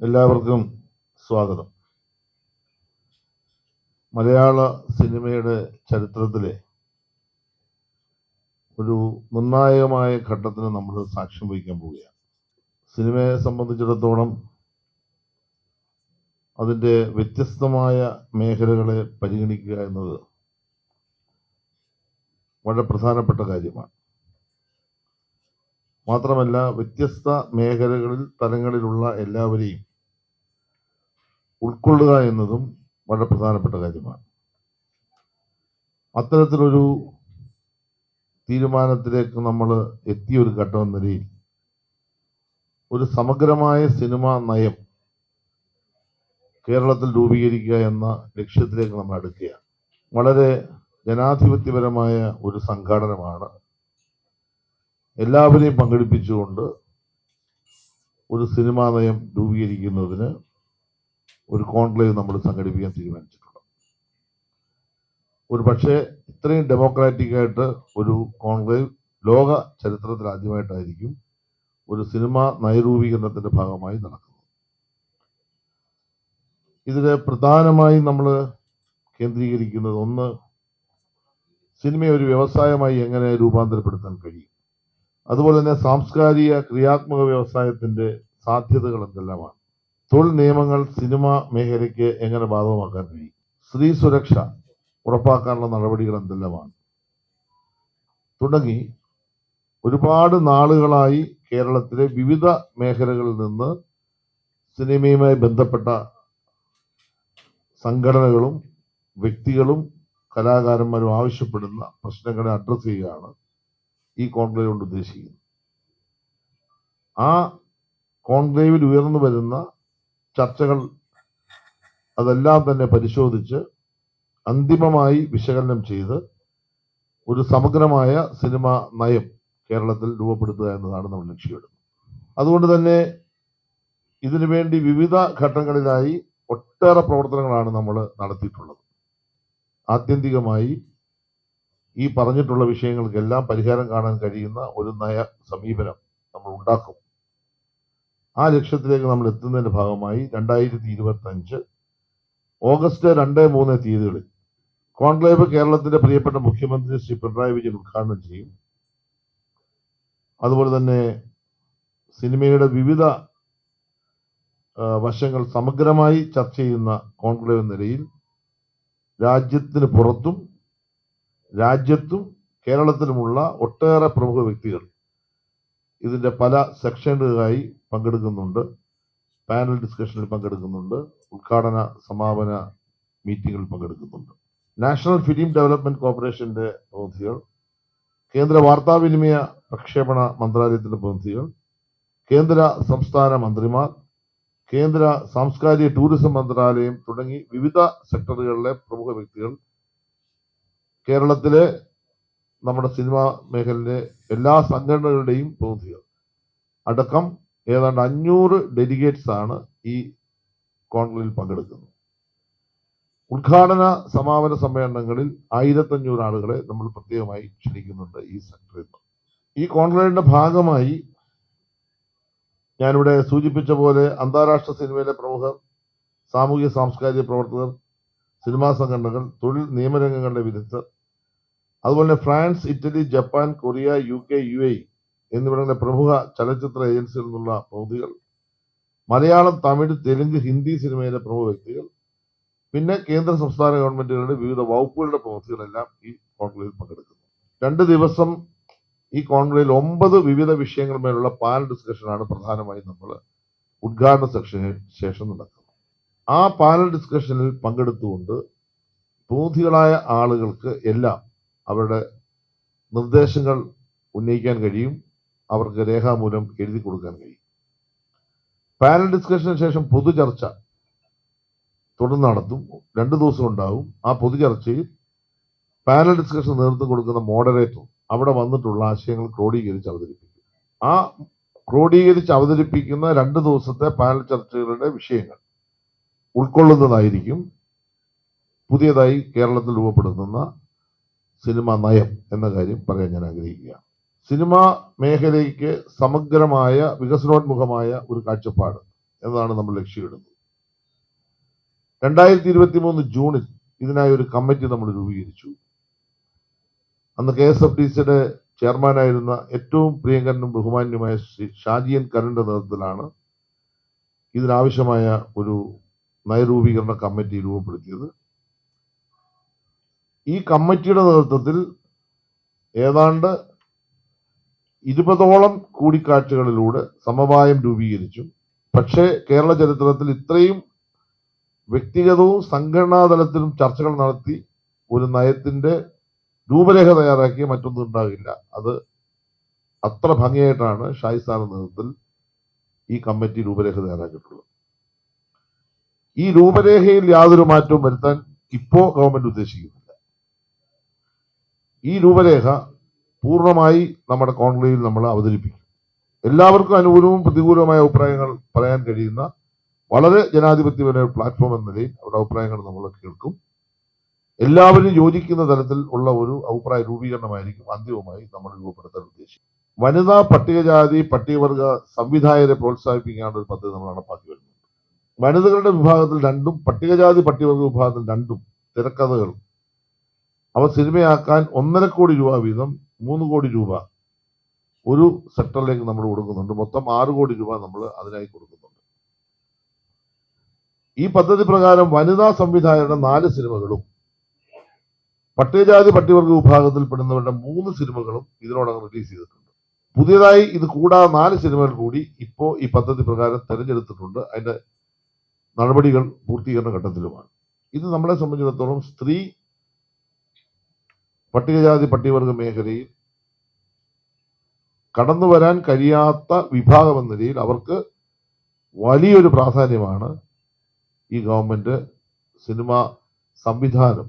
എല്ലാവർക്കും സ്വാഗതം. മലയാള സിനിമയുടെ ചരിത്രത്തിലെ ഒരു നിർണായകമായ ഘട്ടത്തിന് നമ്മൾ സാക്ഷ്യം വഹിക്കാൻ പോവുകയാണ്. സിനിമയെ സംബന്ധിച്ചിടത്തോളം അതിൻ്റെ വ്യത്യസ്തമായ മേഖലകളെ പരിഗണിക്കുക എന്നത് വളരെ പ്രധാനപ്പെട്ട കാര്യമാണ്. മാത്രമല്ല, വ്യത്യസ്ത മേഖലകളിൽ തലങ്ങളിലുള്ള എല്ലാവരെയും ഉൾക്കൊള്ളുക എന്നതും വളരെ പ്രധാനപ്പെട്ട കാര്യമാണ്. അത്തരത്തിലൊരു തീരുമാനത്തിലേക്ക് നമ്മൾ എത്തിയ ഒരു ഘട്ടം എന്ന നിലയിൽ ഒരു സമഗ്രമായ സിനിമാ നയം കേരളത്തിൽ രൂപീകരിക്കുക എന്ന ലക്ഷ്യത്തിലേക്ക് നമ്മൾ അടുക്കുകയാണ്. വളരെ ജനാധിപത്യപരമായ ഒരു സംഘാടനമാണ്. എല്ലാവരെയും പങ്കെടുപ്പിച്ചുകൊണ്ട് ഒരു സിനിമാ നയം രൂപീകരിക്കുന്നതിന് ഒരു കോൺക്ലേവ് നമ്മൾ സംഘടിപ്പിക്കാൻ തീരുമാനിച്ചിട്ടുണ്ട്. ഒരു പക്ഷേ ഇത്രയും ഡെമോക്രാറ്റിക് ആയിട്ട് ഒരു കോൺക്ലേവ് ലോക ചരിത്രത്തിൽ ആദ്യമായിട്ടായിരിക്കും ഒരു സിനിമ നയരൂപീകരണത്തിന്റെ ഭാഗമായി നടക്കുന്നത്. ഇതില് പ്രധാനമായും നമ്മൾ കേന്ദ്രീകരിക്കുന്നത്, ഒന്ന്, സിനിമയെ ഒരു വ്യവസായമായി എങ്ങനെ രൂപാന്തരപ്പെടുത്താൻ കഴിയും, അതുപോലെ തന്നെ സാംസ്കാരിക ക്രിയാത്മക വ്യവസായത്തിന്റെ സാധ്യതകൾ എന്തെല്ലാമാണ്, തൊഴിൽ നിയമങ്ങൾ സിനിമ മേഖലയ്ക്ക് എങ്ങനെ ബാധകമാക്കാൻ കഴിയും, സ്ത്രീ സുരക്ഷ ഉറപ്പാക്കാനുള്ള നടപടികൾ എന്തെല്ലാമാണ് തുടങ്ങി ഒരുപാട് നാളുകളായി കേരളത്തിലെ വിവിധ മേഖലകളിൽ നിന്ന് സിനിമയുമായി ബന്ധപ്പെട്ട സംഘടനകളും വ്യക്തികളും കലാകാരന്മാരും ആവശ്യപ്പെടുന്ന പ്രശ്നങ്ങളെ അഡ്രസ് ചെയ്യുകയാണ് ഈ കോൺക്ലേവ് കൊണ്ട് ഉദ്ദേശിക്കുന്നത്. ആ കോൺക്ലേവിൽ ഉയർന്നു വരുന്ന ചർച്ചകൾ അതെല്ലാം തന്നെ പരിശോധിച്ച് അന്തിമമായി വിശകലനം ചെയ്ത് ഒരു സമഗ്രമായ സിനിമ നയം കേരളത്തിൽ രൂപപ്പെടുത്തുക എന്നതാണ് നമ്മൾ ലക്ഷ്യമിടുന്നത്. അതുകൊണ്ട് തന്നെ ഇതിനുവേണ്ടി വിവിധ ഘട്ടങ്ങളിലായി ഒട്ടേറെ പ്രവർത്തനങ്ങളാണ് നമ്മൾ നടത്തിയിട്ടുള്ളത്. ആത്യന്തികമായി ഈ പറഞ്ഞിട്ടുള്ള വിഷയങ്ങൾക്കെല്ലാം പരിഹാരം കാണാൻ കഴിയുന്ന ഒരു നയ സമീപനം നമ്മൾ ഉണ്ടാക്കും. ആ ലക്ഷ്യത്തിലേക്ക് നമ്മൾ എത്തുന്നതിന്റെ ഭാഗമായി 2025 ഓഗസ്റ്റ് 2-3 തീയതികളിൽ കോൺക്ലേവ് കേരളത്തിന്റെ പ്രിയപ്പെട്ട മുഖ്യമന്ത്രി ശ്രീ പിണറായി വിജയൻ ഉദ്ഘാടനം ചെയ്യും. അതുപോലെ തന്നെ സിനിമയുടെ വിവിധ വശങ്ങൾ സമഗ്രമായി ചർച്ച ചെയ്യുന്ന കോൺക്ലേവ് നിലയിൽ രാജ്യത്തിന് പുറത്തും രാജ്യത്തും കേരളത്തിലുമുള്ള ഒട്ടേറെ പ്രമുഖ വ്യക്തികൾ ഇതിന്റെ പല സെക്ഷനുകളായി പങ്കെടുക്കുന്നുണ്ട്. പാനൽ ഡിസ്കഷനിൽ പങ്കെടുക്കുന്നുണ്ട്. ഉദ്ഘാടന സമാപന മീറ്റിംഗിൽ പങ്കെടുക്കുന്നുണ്ട്. നാഷണൽ ഫിലിം ഡെവലപ്മെന്റ് കോർപ്പറേഷന്റെ പ്രതിനിധികൾ, കേന്ദ്ര വാർത്താവിനിമയ പ്രക്ഷേപണ മന്ത്രാലയത്തിന്റെ പ്രതിനിധികൾ, കേന്ദ്ര സംസ്ഥാന മന്ത്രിമാർ, കേന്ദ്ര സാംസ്കാരിക ടൂറിസം മന്ത്രാലയം തുടങ്ങി വിവിധ സെക്ടറുകളിലെ പ്രമുഖ വ്യക്തികൾ, കേരളത്തിലെ നമ്മുടെ സിനിമാ മേഖലയിലെ എല്ലാ സംഘടനകളുടെയും പ്രതിനിധികൾ അടക്കം ഏതാണ്ട് 500 ഡെലിഗേറ്റ്സ് ആണ് ഈ കോൺക്ലേവിൽ പങ്കെടുക്കുന്നത്. ഉദ്ഘാടന സമാപന സമ്മേളനങ്ങളിൽ 1500 ആളുകളെ നമ്മൾ പ്രത്യേകമായി ക്ഷണിക്കുന്നുണ്ട് ഈ സെക്ടറിൽ നിന്ന്. ഈ കോൺക്ലേവിന്റെ ഭാഗമായി ഞാനിവിടെ സൂചിപ്പിച്ച പോലെ അന്താരാഷ്ട്ര സിനിമയിലെ പ്രമുഖർ, സാമൂഹിക സാംസ്കാരിക പ്രവർത്തകർ, സിനിമാ സംഘടനകൾ, തൊഴിൽ നിയമരംഗങ്ങളുടെ വിദഗ്ധർ, അതുപോലെ France, Italy, Japan, Korea, UK, UAE എന്നിവിടങ്ങളിലെ പ്രമുഖ ചലച്ചിത്ര ഏജൻസികളിൽ നിന്നുള്ള പ്രതിനിധികൾ, മലയാളം, തമിഴ്, തെലുങ്ക്, ഹിന്ദി സിനിമയിലെ പ്രമുഖ വ്യക്തികൾ, പിന്നെ കേന്ദ്ര സംസ്ഥാന ഗവൺമെന്റുകളുടെ വിവിധ വകുപ്പുകളുടെ പ്രതിനിധികളെല്ലാം ഈ കോൺക്ലേവിൽ പങ്കെടുക്കുന്നു. 2 ദിവസം ഈ കോൺക്ലേവിൽ 9 വിവിധ വിഷയങ്ങളുമേലുള്ള പാനൽ ഡിസ്കഷനാണ് പ്രധാനമായും നമ്മൾ ഉദ്ഘാടന സെക്ഷന് ശേഷം നടക്കുന്നത്. ആ പാനൽ ഡിസ്കഷനിൽ പങ്കെടുത്തുകൊണ്ട് പ്രതിനിധികളായ ആളുകൾക്ക് എല്ലാം അവരുടെ നിർദ്ദേശങ്ങൾ ഉന്നയിക്കാൻ കഴിയും, അവർക്ക് രേഖാമൂലം എഴുതി കൊടുക്കാൻ കഴിയും. പാനൽ ഡിസ്കഷന് ശേഷം പൊതുചർച്ച തുടർന്ന് നടത്തും. 2 ദിവസം ഉണ്ടാവും. ആ പൊതുചർച്ചയിൽ പാനൽ ഡിസ്കഷൻ നേതൃത്വം കൊടുക്കുന്ന മോഡറേറ്റർ അവിടെ വന്നിട്ടുള്ള ആശയങ്ങൾ ക്രോഡീകരിച്ച് അവതരിപ്പിക്കും. ആ ക്രോഡീകരിച്ച് അവതരിപ്പിക്കുന്ന 2 ദിവസത്തെ പാനൽ ചർച്ചകളുടെ വിഷയങ്ങൾ ഉൾക്കൊള്ളുന്നതായിരിക്കും പുതിയതായി കേരളത്തിൽ രൂപപ്പെടുത്തുന്ന സിനിമാ നയം എന്ന കാര്യം പറയാൻ ഞാൻ ആഗ്രഹിക്കുകയാണ്. സിനിമാ മേഖലയ്ക്ക് സമഗ്രമായ വികസനോന്മുഖമായ ഒരു കാഴ്ചപ്പാട് എന്നതാണ് നമ്മൾ ലക്ഷ്യമിടുന്നത്. 2023 ജൂണിൽ ഇതിനായി ഒരു കമ്മിറ്റി നമ്മൾ രൂപീകരിച്ചു. അന്ന് KSFDCയുടെ ചെയർമാനായിരുന്ന ഏറ്റവും പ്രിയങ്കരനും ബഹുമാന്യമായ ശ്രീ ഷാജിയൻ കരന്റെ നേതൃത്വത്തിലാണ് ഇതിനാവശ്യമായ ഒരു നയരൂപീകരണ കമ്മിറ്റി രൂപപ്പെടുത്തിയത്. ഈ കമ്മിറ്റിയുടെ നേതൃത്വത്തിൽ ഏതാണ്ട് 20ഓളം കൂടിക്കാഴ്ചകളിലൂടെ സമവായം രൂപീകരിച്ചു. പക്ഷേ കേരള ചരിത്രത്തിൽ ഇത്രയും വ്യക്തിഗതവും സംഘടനാ തലത്തിലും ചർച്ചകൾ നടത്തി ഒരു നയത്തിന്റെ രൂപരേഖ തയ്യാറാക്കിയ മറ്റൊന്നും ഉണ്ടാകില്ല. അത് അത്ര ഭംഗിയായിട്ടാണ് ഷായി സാറിന്റെ നേതൃത്വത്തിൽ ഈ കമ്മിറ്റി രൂപരേഖ തയ്യാറാക്കിയിട്ടുള്ളത്. ഈ രൂപരേഖയിൽ യാതൊരു മാറ്റവും വരുത്താൻ ഇപ്പോ ഗവൺമെന്റ് ഉദ്ദേശിക്കുന്നില്ല. ഈ രൂപരേഖ പൂർണ്ണമായി നമ്മുടെ കോൺക്ലേവിൽ നമ്മൾ അവതരിപ്പിക്കും. എല്ലാവർക്കും അനുകൂലവും പ്രതികൂലവുമായ അഭിപ്രായങ്ങൾ പറയാൻ കഴിയുന്ന വളരെ ജനാധിപത്യപരമായ പ്ലാറ്റ്ഫോം എന്ന നിലയിൽ അവരുടെ അഭിപ്രായങ്ങൾ നമ്മൾ കേൾക്കും. എല്ലാവരും യോജിക്കുന്ന തരത്തിൽ ഉള്ള ഒരു അഭിപ്രായ രൂപീകരണമായിരിക്കും അന്തിമമായി നമ്മൾ രൂപപ്പെടുത്താൻ ഉദ്ദേശിക്കും. വനിതാ പട്ടികജാതി പട്ടികവർഗ സംവിധായകരെ പ്രോത്സാഹിപ്പിക്കാനുള്ള ഒരു പദ്ധതി നമ്മൾ നടപ്പാക്കി വരുന്നുണ്ട്. വനിതകളുടെ വിഭാഗത്തിൽ 2ഉം പട്ടികജാതി പട്ടികവർഗ വിഭാഗത്തിൽ 2ഉം തിരക്കഥകൾ അവ സിനിമയാക്കാൻ 1.5 കോടി രൂപ വീതം 3 കോടി രൂപ ഒരു സെക്ടറിലേക്ക് നമ്മൾ കൊടുക്കുന്നുണ്ട്. മൊത്തം 6 കോടി രൂപ നമ്മൾ അതിനായി കൊടുക്കുന്നുണ്ട്. ഈ പദ്ധതി പ്രകാരം വനിതാ സംവിധായകരുടെ 4 സിനിമകളും പട്ടികജാതി പട്ടികവർഗ വിഭാഗത്തിൽപ്പെടുന്നവരുടെ 3 സിനിമകളും ഇതിനോടകം റിലീസ് ചെയ്തിട്ടുണ്ട്. പുതിയതായി ഇത് കൂടാതെ 4 സിനിമകൾ കൂടി ഇപ്പോ ഈ പദ്ധതി പ്രകാരം തെരഞ്ഞെടുത്തിട്ടുണ്ട്. അതിന്റെ നടപടികൾ പൂർത്തീകരണ ഘട്ടത്തിലുമാണ്. ഇത് നമ്മളെ സംബന്ധിച്ചിടത്തോളം സ്ത്രീ പട്ടികജാതി പട്ടികവർഗ മേഖലയിൽ കടന്നു വരാൻ കഴിയാത്ത വിഭാഗം എന്ന നിലയിൽ അവർക്ക് വലിയൊരു പ്രാധാന്യമാണ് ഈ ഗവൺമെന്റ് സിനിമ സംവിധാനം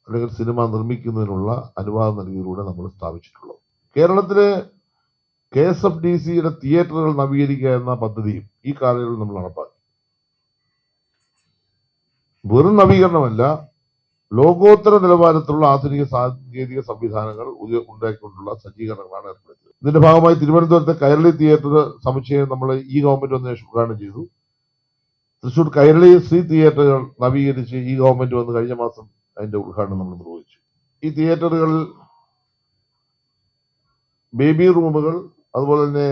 അല്ലെങ്കിൽ സിനിമ നിർമ്മിക്കുന്നതിനുള്ള അനുവാദം നൽകിയതിലൂടെ നമ്മൾ സ്ഥാപിച്ചിട്ടുള്ളത്. കേരളത്തിലെ KSFDCയുടെ തിയേറ്ററുകൾ നവീകരിക്കുക എന്ന പദ്ധതിയും ഈ കാലയളവിൽ നമ്മൾ നടപ്പാക്കി. വെറും നവീകരണമല്ല, ലോകോത്തര നിലവാരത്തിലുള്ള ആധുനിക സാങ്കേതിക സംവിധാനങ്ങൾ ഉണ്ടാക്കിക്കൊണ്ടുള്ള സജ്ജീകരണങ്ങളാണ് ഏർപ്പെടുത്തിയത്. ഇതിന്റെ ഭാഗമായി തിരുവനന്തപുരത്തെ കൈരളി തിയേറ്റർ സമുച്ചയം നമ്മൾ ഈ ഗവൺമെന്റ് വന്ന് ഉദ്ഘാടനം ചെയ്തു. തൃശൂർ കൈരളി ശ്രീ തിയേറ്ററുകൾ നവീകരിച്ച് ഈ ഗവൺമെന്റ് വന്ന് കഴിഞ്ഞ മാസം അതിന്റെ ഉദ്ഘാടനം നമ്മൾ നിർവഹിച്ചു. ഈ തിയേറ്ററുകളിൽ ബേബി റൂമുകൾ, അതുപോലെ തന്നെ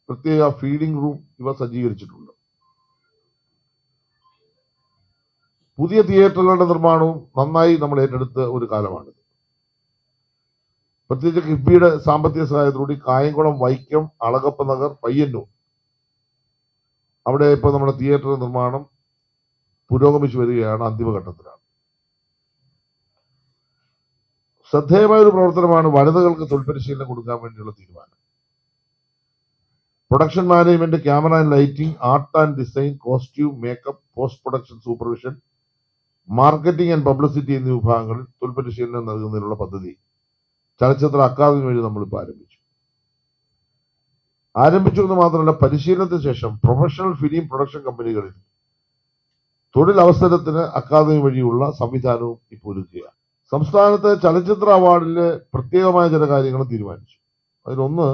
പ്രത്യേക ഫീഡിംഗ് റൂം ഇവ സജ്ജീകരിച്ചിട്ടുണ്ട്. പുതിയ തിയേറ്ററുകളുടെ നിർമ്മാണവും നന്നായി നമ്മൾ ഏറ്റെടുത്ത ഒരു കാലമാണിത്. പ്രത്യേകിച്ച് കിഫ്ബിയുടെ സാമ്പത്തിക സഹായത്തോടുകൂടി കായംകുളം, വൈക്കം, അളഗപ്പ നഗർ, പയ്യന്നൂർ അവിടെ ഇപ്പോൾ നമ്മുടെ തിയേറ്റർ നിർമ്മാണം പുരോഗമിച്ചു വരികയാണ്, അന്തിമഘട്ടത്തിലാണ്. ശ്രദ്ധേയമായ ഒരു പ്രവർത്തനമാണ് വനിതകൾക്ക് തൊഴിൽ പരിശീലനം കൊടുക്കാൻ വേണ്ടിയുള്ള തീരുമാനം. Production management, camera and lighting, art and design, costume, makeup, post production supervision, marketing and publicity എന്നീ വിഭാഗങ്ങളിൽ തൊഴിൽ പരിശീലനം നൽകുന്നതിനുള്ള പദ്ധതി ചലച്ചിത്ര അക്കാദമി വഴി നമ്മളിപ്പോൾ ആരംഭിച്ചു എന്ന് മാത്രമല്ല, പരിശീലനത്തിന് ശേഷം പ്രൊഫഷണൽ ഫിലിം പ്രൊഡക്ഷൻ കമ്പനികളിൽ തൊഴിൽ അവസരത്തിന് അക്കാദമി വഴിയുള്ള സംവിധാനവും ഇപ്പോൾ ഒരുക്കുകയാണ്. സംസ്ഥാനത്തെ ചലച്ചിത്ര അവാർഡിലെ പ്രത്യേകമായ ചില കാര്യങ്ങൾ തീരുമാനിച്ചു. അതിലൊന്ന്,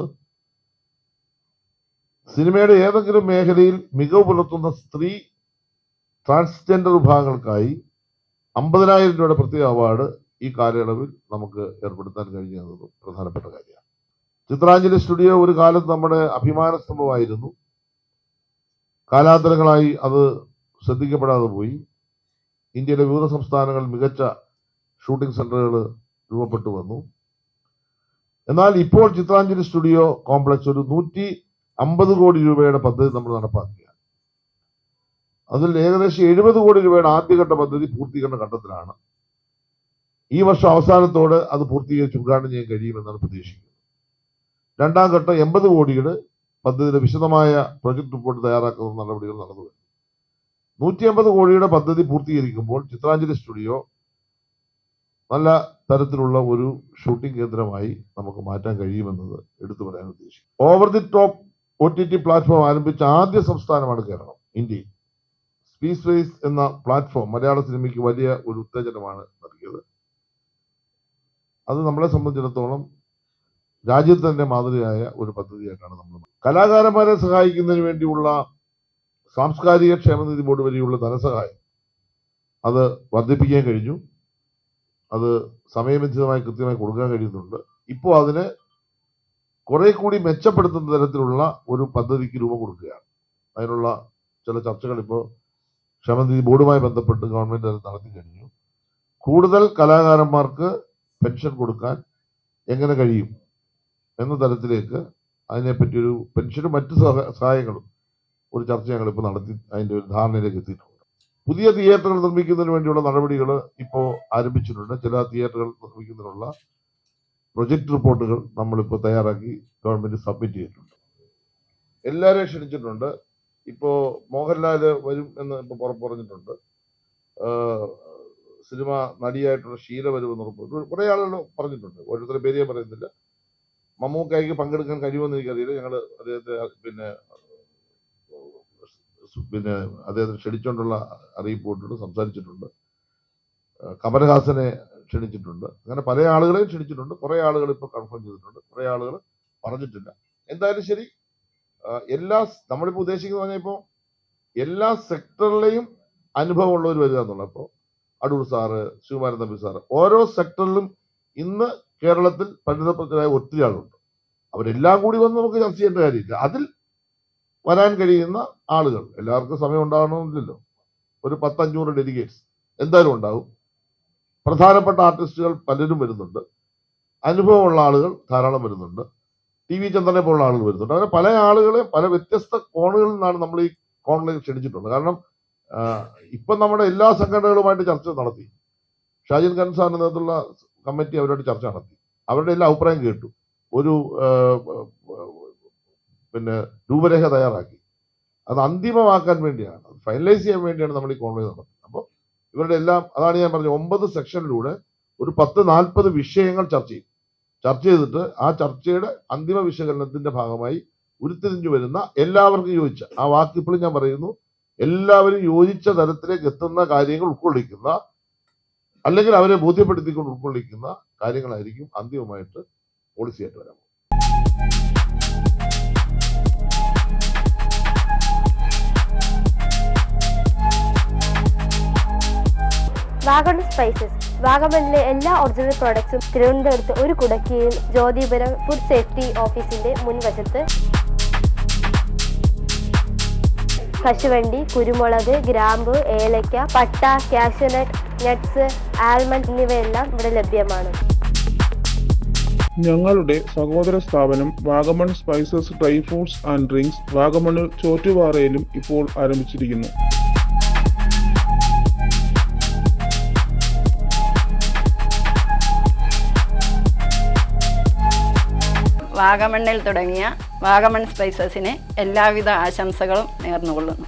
സിനിമയുടെ ഏതെങ്കിലും മേഖലയിൽ മികവ് പുലർത്തുന്ന സ്ത്രീ ട്രാൻസ്ജെൻഡർ വിഭാഗങ്ങൾക്കായി 50,000 രൂപയുടെ പ്രത്യേക അവാർഡ് ഈ കാലയളവിൽ നമുക്ക് ഏർപ്പെടുത്താൻ കഴിഞ്ഞു എന്നത് പ്രധാനപ്പെട്ട കാര്യമാണ്. ചിത്രാഞ്ജലി സ്റ്റുഡിയോ ഒരു കാലത്ത് നമ്മുടെ അഭിമാന സ്തംഭമായിരുന്നു. കാലാന്തരങ്ങളായി അത് ശ്രദ്ധിക്കപ്പെടാതെ പോയി. ഇന്ത്യയിലെ വിവിധ സംസ്ഥാനങ്ങളിൽ മികച്ച ഷൂട്ടിംഗ് സെന്ററുകൾ രൂപപ്പെട്ടു വന്നു. എന്നാൽ ഇപ്പോൾ ചിത്രാഞ്ജലി സ്റ്റുഡിയോ കോംപ്ലക്സ് ഒരു 150 കോടി രൂപയുടെ പദ്ധതി നമ്മൾ നടപ്പാക്കുകയാണ്. അതിൽ ഏകദേശം 70 കോടി രൂപയുടെ ആദ്യഘട്ട പദ്ധതി പൂർത്തീകരണ ഘട്ടത്തിലാണ്. ഈ വർഷം അവസാനത്തോടെ അത് പൂർത്തീകരിച്ച് ഉദ്ഘാടനം ചെയ്യാൻ കഴിയുമെന്നാണ് പ്രതീക്ഷിക്കുന്നത്. രണ്ടാം ഘട്ടം 80 കോടിയുടെ പദ്ധതിയുടെ വിശദമായ പ്രൊജക്ട് റിപ്പോർട്ട് തയ്യാറാക്കുന്ന നടപടികൾ നടന്നു വരുന്നു. 150 കോടിയുടെ പദ്ധതി പൂർത്തീകരിക്കുമ്പോൾ ചിത്രാഞ്ജലി സ്റ്റുഡിയോ നല്ല തരത്തിലുള്ള ഒരു ഷൂട്ടിംഗ് കേന്ദ്രമായി നമുക്ക് മാറ്റാൻ കഴിയുമെന്നത് എടുത്തു പറയാൻ ഉദ്ദേശിക്കും. Over the top OTT platform ആരംഭിച്ച ആദ്യ സംസ്ഥാനമാണ് കേരളം, ഇന്ത്യയിൽ. സ്പീസ് വേസ് എന്ന പ്ലാറ്റ്ഫോം മലയാള സിനിമയ്ക്ക് വലിയ ഒരു ഉത്തേജനമാണ് നൽകിയത്. അത് നമ്മളെ സംബന്ധിച്ചിടത്തോളം രാജ്യത്ത് തന്നെ മാതൃകയായ ഒരു പദ്ധതിയായിട്ടാണ് നമ്മൾ. കലാകാരന്മാരെ സഹായിക്കുന്നതിന് വേണ്ടിയുള്ള സാംസ്കാരിക ക്ഷേമനിധി ബോർഡ് വഴിയുള്ള ധനസഹായം അത് വർദ്ധിപ്പിക്കാൻ കഴിഞ്ഞു. അത് സമയബന്ധിതമായി കൃത്യമായി കൊടുക്കാൻ കഴിയുന്നുണ്ട്. ഇപ്പോൾ അതിനെ കുറെ കൂടി മെച്ചപ്പെടുത്തുന്ന തരത്തിലുള്ള ഒരു പദ്ധതിക്ക് രൂപം കൊടുക്കുകയാണ്. അതിനുള്ള ചില ചർച്ചകൾ ഇപ്പോൾ ക്ഷേമനിധി ബോർഡുമായി ബന്ധപ്പെട്ട് ഗവൺമെന്റ് അത് നടത്തി കഴിഞ്ഞു. കൂടുതൽ കലാകാരന്മാർക്ക് പെൻഷൻ കൊടുക്കാൻ എങ്ങനെ കഴിയും എന്ന തരത്തിലേക്ക് അതിനെപ്പറ്റി ഒരു പെൻഷനും മറ്റ് സഹായങ്ങളും ഒരു ചർച്ച ഞങ്ങളിപ്പോൾ നടത്തി അതിൻ്റെ ഒരു ധാരണയിലേക്ക് എത്തിയിട്ടുണ്ട്. പുതിയ തിയേറ്ററുകൾ നിർമ്മിക്കുന്നതിന് വേണ്ടിയുള്ള നടപടികൾ ഇപ്പോൾ ആരംഭിച്ചിട്ടുണ്ട്. ചില തിയേറ്ററുകൾ നിർമ്മിക്കുന്നതിനുള്ള പ്രൊജക്ട് റിപ്പോർട്ടുകൾ നമ്മളിപ്പോൾ തയ്യാറാക്കി ഗവൺമെന്റ് സബ്മിറ്റ് ചെയ്തിട്ടുണ്ട്. എല്ലാവരെയും ക്ഷണിച്ചിട്ടുണ്ട്. ഇപ്പോൾ മോഹൻലാൽ വരും എന്ന് ഇപ്പോൾ പറഞ്ഞിട്ടുണ്ട്. സിനിമ നടിയായിട്ടുള്ള ഷീല വരുമെന്ന് ഉറപ്പ് കുറേ ആളുകൾ പറഞ്ഞിട്ടുണ്ട്. ഓരോരുത്തരുടെ പേര് ഞാൻ പറയുന്നില്ല. മമ്മൂക്കായ്ക്ക് പങ്കെടുക്കാൻ കഴിയുമെന്ന് എനിക്കറിയില്ല. ഞങ്ങൾ അദ്ദേഹത്തെ പിന്നെ അദ്ദേഹത്തിന് ക്ഷണിച്ചുകൊണ്ടുള്ള അറിയിപ്പ് കൊണ്ടിട്ട് സംസാരിച്ചിട്ടുണ്ട്. കമലഹാസനെ ക്ഷണിച്ചിട്ടുണ്ട്. അങ്ങനെ പല ആളുകളെയും ക്ഷണിച്ചിട്ടുണ്ട്. കുറെ ആളുകൾ ഇപ്പോൾ കൺഫേം ചെയ്തിട്ടുണ്ട്, കുറെ ആളുകൾ പറഞ്ഞിട്ടില്ല. എന്തായാലും ശരി, നമ്മളിപ്പോൾ ഉദ്ദേശിക്കുന്നത് പറഞ്ഞാൽ ഇപ്പോൾ എല്ലാ സെക്ടറിലെയും അനുഭവമുള്ളവർ വരിക എന്നുള്ള. ഇപ്പോൾ അടൂർ സാറ്, ശിവകുമാരൻ തമ്പി സാറ്, ഓരോ സെക്ടറിലും ഇന്ന് കേരളത്തിൽ പരിണിതപ്രജ്ഞരായ ഒത്തിരി ആളുണ്ട്. അവരെല്ലാം കൂടി വന്ന് നമുക്ക് ചർച്ച ചെയ്യേണ്ട കാര്യമില്ല. അതിൽ വരാൻ കഴിയുന്ന ആളുകൾ, എല്ലാവർക്കും സമയം ഉണ്ടാകണമെന്നില്ലല്ലോ, ഒരു 10-500 ഡെലിഗേറ്റ്സ് എന്തായാലും ഉണ്ടാവും. പ്രധാനപ്പെട്ട ആർട്ടിസ്റ്റുകൾ പലരും വരുന്നുണ്ട്. അനുഭവമുള്ള ആളുകൾ ധാരാളം വരുന്നുണ്ട്. TV ചന്ദ്രനെ പോലുള്ള ആളുകൾ വരുന്നുണ്ട്. അങ്ങനെ പല ആളുകളെ പല വ്യത്യസ്ത കോണുകളിൽ നിന്നാണ് നമ്മൾ ഈ കോണിലേക്ക് ക്ഷണിച്ചിട്ടുള്ളത്. കാരണം ഇപ്പം നമ്മുടെ എല്ലാ സംഘടനകളുമായിട്ട് ചർച്ച നടത്തി. ഷാജിൻ ഖാൻ സാറിന്റെ നേതൃത്വമുള്ള കമ്മിറ്റി അവരോട് ചർച്ച നടത്തി. അവരുടെ എല്ലാ അഭിപ്രായം കേട്ടു. ഒരു രൂപരേഖ തയ്യാറാക്കി. അത് അന്തിമമാക്കാൻ വേണ്ടിയാണ്, ഫൈനലൈസ് ചെയ്യാൻ വേണ്ടിയാണ് നമ്മൾ ഈ കോൺക്ലേവ് നടത്തുന്നത്. അപ്പോൾ ഇവരുടെ എല്ലാം, അതാണ് ഞാൻ പറഞ്ഞത്, 9 സെക്ഷനിലൂടെ ഒരു 10-40 വിഷയങ്ങൾ ചർച്ച ചെയ്തിട്ട് ആ ചർച്ചയുടെ അന്തിമ വിശകലനത്തിന്റെ ഭാഗമായി ഉരുത്തിരിഞ്ഞു വരുന്ന എല്ലാവർക്കും യോജിച്ച, ആ വാക്ക് ഇപ്പോഴും ഞാൻ പറയുന്നു, എല്ലാവരും യോജിച്ച തരത്തിലേക്ക് എത്തുന്ന കാര്യങ്ങൾ ഉൾക്കൊള്ളിക്കുന്ന, അല്ലെങ്കിൽ അവരെ ബോധ്യപ്പെടുത്തിക്കൊണ്ട് ഉൾക്കൊള്ളിക്കുന്ന കാര്യങ്ങളായിരിക്കും അന്തിമമായിട്ട് പോളിസിയായിട്ട് വരാൻ. വാഗമൺ സ്പൈസസ്, വാഗമണിലെ എല്ലാ ഒറിജിനൽ പ്രോഡക്ട്സും തിരുവനന്തപുരത്ത് ഒരു കുടക്കീഴിൽ ജ്യോതിപുരം ഫുഡ് സേഫ്റ്റി ഓഫീസിന്റെ മുൻവശത്ത്. കശുവണ്ടി, കുരുമുളക്, ഗ്രാമ്പു, ഏലക്ക, പട്ട, കാഷ്യൂനട്ട്, നട്ട്സ്, ആൽമണ്ട് എന്നിവയെല്ലാം ഇവിടെ ലഭ്യമാണ്. ഞങ്ങളുടെ സഹോദര സ്ഥാപനം Vagamon spices dry fruits and drinks വാഗമണിൽ ചോറ്റുപാറയിലും ഇപ്പോൾ ആരംഭിച്ചിരിക്കുന്നു. വാഗമണ്ണിൽ തുടങ്ങിയ വാഗമൺ സ്പൈസസിന് എല്ലാവിധ ആശംസകളും നേർന്നുകൊള്ളുന്നു.